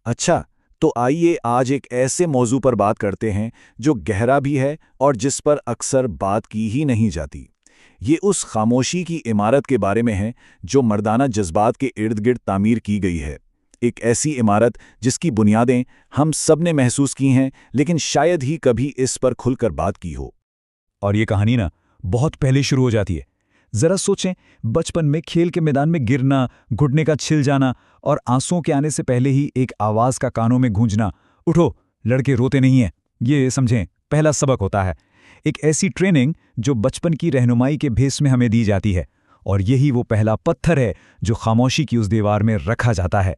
اچھا، تو آئیے آج ایک ایسے موضوع پر بات کرتے ہیں جو گہرا بھی ہے اور جس پر اکثر بات کی ہی نہیں جاتی۔ یہ اس خاموشی کی عمارت کے بارے میں ہے جو مردانہ جذبات کے ارد گرد تعمیر کی گئی ہے۔ ایک ایسی عمارت جس کی بنیادیں ہم سب نے محسوس کی ہیں، لیکن شاید ہی کبھی اس پر کھل کر بات کی ہو۔ اور یہ کہانی نا بہت پہلے شروع ہو جاتی ہے۔ ذرا سوچیں، بچپن میں کھیل کے میدان میں گرنا، گھٹنے کا چھل جانا اور آنسوؤں کے آنے سے پہلے ہی ایک آواز کا کانوں میں گونجنا، اٹھو لڑکے روتے نہیں ہیں۔ یہ سمجھیں پہلا سبق ہوتا ہے، ایک ایسی ٹریننگ جو بچپن کی رہنمائی کے بھیس میں ہمیں دی جاتی ہے، اور یہی وہ پہلا پتھر ہے جو خاموشی کی اس دیوار میں رکھا جاتا ہے۔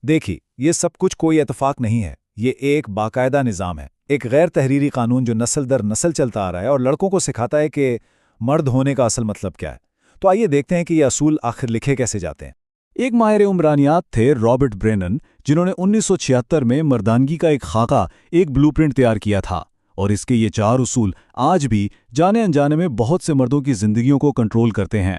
دیکھیے، یہ سب کچھ کوئی اتفاق نہیں ہے، یہ ایک باقاعدہ نظام ہے، ایک غیر تحریری قانون جو نسل در نسل چلتا آ رہا ہے اور لڑکوں کو سکھاتا ہے کہ مرد ہونے کا اصل مطلب کیا ہے۔ تو آئیے دیکھتے ہیں کہ یہ اصول آخر لکھے کیسے جاتے ہیں۔ ایک ماہر عمرانیات تھے رابرٹ برینن، جنہوں نے 1976 میں مردانگی کا ایک خاکہ، ایک بلو پرنٹ تیار کیا تھا، اور اس کے یہ 4 اصول آج بھی جانے انجانے میں بہت سے مردوں کی زندگیوں کو کنٹرول کرتے ہیں۔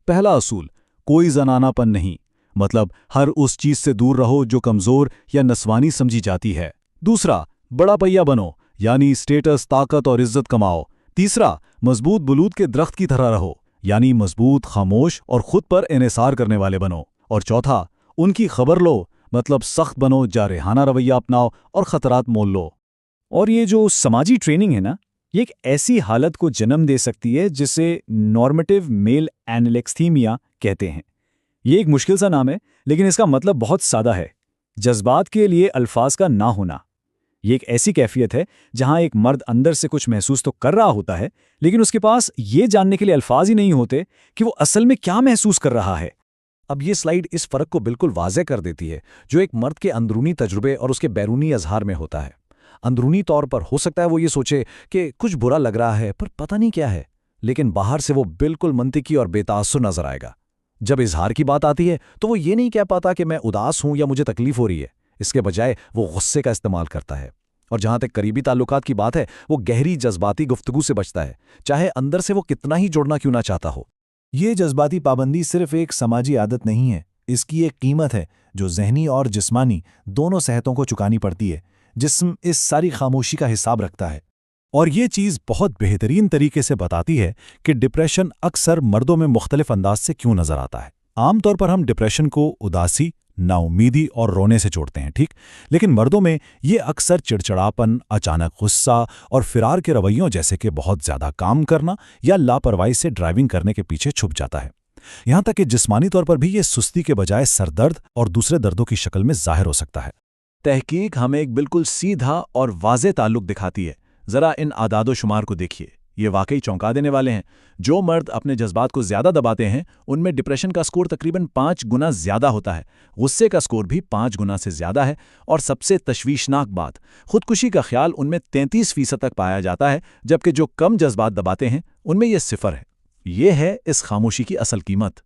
پہلا اصول، کوئی زنانہ پن نہیں، مطلب ہر اس چیز سے دور رہو جو کمزور یا نسوانی سمجھی جاتی ہے۔ دوسرا، بڑا پہیا بنو، یعنی اسٹیٹس، طاقت اور عزت کماؤ۔ تیسرا، مضبوط بلوط کے درخت کی طرح رہو، یعنی مضبوط، خاموش اور خود پر انحصار کرنے والے بنو۔ اور چوتھا، ان کی خبر لو، مطلب سخت بنو، جارحانہ رویہ اپناؤ اور خطرات مول لو۔ اور یہ جو سماجی ٹریننگ ہے نا، یہ ایک ایسی حالت کو جنم دے سکتی ہے جسے نارمیٹیو میل اینلیکستھیمیا کہتے ہیں۔ یہ ایک مشکل سا نام ہے، لیکن اس کا مطلب بہت سادہ ہے، جذبات کے لیے الفاظ کا نہ ہونا۔ یہ ایک ایسی کیفیت ہے جہاں ایک مرد اندر سے کچھ محسوس تو کر رہا ہوتا ہے، لیکن اس کے پاس یہ جاننے کے لیے الفاظ ہی نہیں ہوتے کہ وہ اصل میں کیا محسوس کر رہا ہے۔ اب یہ سلائیڈ اس فرق کو بالکل واضح کر دیتی ہے جو ایک مرد کے اندرونی تجربے اور اس کے بیرونی اظہار میں ہوتا ہے۔ اندرونی طور پر ہو سکتا ہے وہ یہ سوچے کہ کچھ برا لگ رہا ہے پر پتہ نہیں کیا ہے، لیکن باہر سے وہ بالکل منطقی اور بے تاثر نظر آئے گا۔ جب اظہار کی بات آتی ہے تو وہ یہ نہیں کہہ پاتا کہ میں اداس ہوں یا مجھے تکلیف ہو رہی ہے، اس کے بجائے وہ غصے کا استعمال کرتا ہے۔ اور جہاں تک قریبی تعلقات کی بات ہے، وہ گہری جذباتی گفتگو سے بچتا ہے، چاہے اندر سے وہ کتنا ہی جوڑنا کیوں نہ چاہتا ہو۔ یہ جذباتی پابندی صرف ایک سماجی عادت نہیں ہے، اس کی ایک قیمت ہے جو ذہنی اور جسمانی دونوں صحتوں کو چکانی پڑتی ہے۔ جسم اس ساری خاموشی کا حساب رکھتا ہے۔ اور یہ چیز بہت بہترین طریقے سے بتاتی ہے کہ ڈپریشن اکثر مردوں میں مختلف انداز سے کیوں نظر آتا ہے۔ عام طور پر ہم ڈپریشن کو اداسی، نا امیدی اور رونے سے جوڑتے ہیں، ٹھیک؟ لیکن مردوں میں یہ اکثر چڑچڑاپن، اچانک غصہ اور فرار کے رویوں جیسے کہ بہت زیادہ کام کرنا یا لاپرواہی سے ڈرائیونگ کرنے کے پیچھے چھپ جاتا ہے۔ یہاں تک کہ جسمانی طور پر بھی یہ سستی کے بجائے سر درد اور دوسرے دردوں کی شکل میں ظاہر ہو سکتا ہے۔ تحقیق ہمیں ایک بالکل سیدھا اور واضح تعلق دکھاتی ہے۔ ذرا ان اعداد و شمار کو دیکھیے، یہ واقعی چونکا دینے والے ہیں۔ جو مرد اپنے جذبات کو زیادہ دباتے ہیں ان میں ڈپریشن کا سکور تقریباً 5 گنا زیادہ ہوتا ہے، غصے کا سکور بھی 5 گنا سے زیادہ ہے، اور سب سے تشویشناک بات، خودکشی کا خیال ان میں 33% تک پایا جاتا ہے، جبکہ جو کم جذبات دباتے ہیں ان میں یہ 0 ہے۔ یہ ہے اس خاموشی کی اصل قیمت۔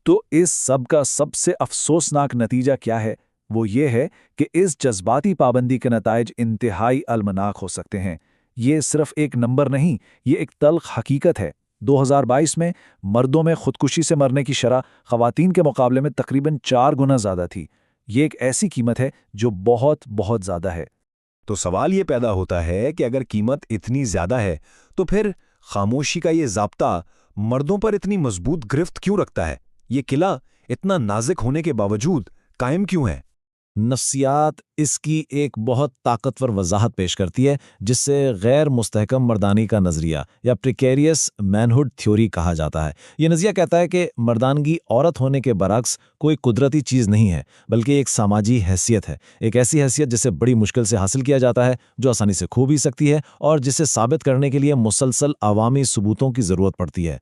تو اس سب کا سب سے افسوسناک نتیجہ کیا ہے؟ وہ یہ ہے کہ اس جذباتی پابندی کے نتائج انتہائی المناک ہو سکتے ہیں۔ یہ صرف ایک نمبر نہیں، یہ ایک تلخ حقیقت ہے۔ 2022 میں مردوں میں خودکشی سے مرنے کی شرح خواتین کے مقابلے میں تقریباً 4 گنا زیادہ تھی۔ یہ ایک ایسی قیمت ہے جو بہت بہت زیادہ ہے۔ تو سوال یہ پیدا ہوتا ہے کہ اگر قیمت اتنی زیادہ ہے تو پھر خاموشی کا یہ ضابطہ مردوں پر اتنی مضبوط گرفت کیوں رکھتا ہے؟ یہ قلعہ اتنا نازک ہونے کے باوجود قائم کیوں ہے؟ نفسیات اس کی ایک بہت طاقتور وضاحت پیش کرتی ہے، جس سے غیر مستحکم مردانی کا نظریہ یا پریکیریس مینہڈ تھیوری کہا جاتا ہے۔ یہ نظریہ کہتا ہے کہ مردانگی عورت ہونے کے برعکس کوئی قدرتی چیز نہیں ہے، بلکہ ایک سماجی حیثیت ہے، ایک ایسی حیثیت جسے بڑی مشکل سے حاصل کیا جاتا ہے، جو آسانی سے کھو بھی سکتی ہے اور جسے ثابت کرنے کے لیے مسلسل عوامی ثبوتوں کی ضرورت پڑتی ہے۔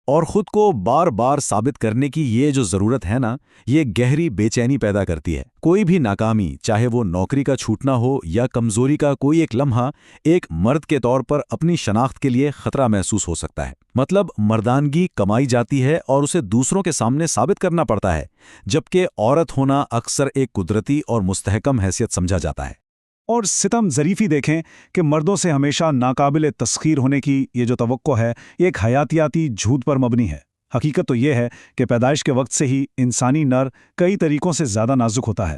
اور خود کو بار بار ثابت کرنے کی یہ جو ضرورت ہے نا، یہ گہری بے چینی پیدا کرتی ہے۔ کوئی بھی ناکامی، چاہے وہ نوکری کا چھوٹنا ہو یا کمزوری کا کوئی ایک لمحہ، ایک مرد کے طور پر اپنی شناخت کے لیے خطرہ محسوس ہو سکتا ہے۔ مطلب مردانگی کمائی جاتی ہے اور اسے دوسروں کے سامنے ثابت کرنا پڑتا ہے، جبکہ عورت ہونا اکثر ایک قدرتی اور مستحکم حیثیت سمجھا جاتا ہے۔ اور ستم ظریفی دیکھیں کہ مردوں سے ہمیشہ ناقابل تسخیر ہونے کی یہ جو توقع ہے، یہ ایک حیاتیاتی جھوٹ پر مبنی ہے۔ حقیقت تو یہ ہے کہ پیدائش کے وقت سے ہی انسانی نر کئی طریقوں سے زیادہ نازک ہوتا ہے۔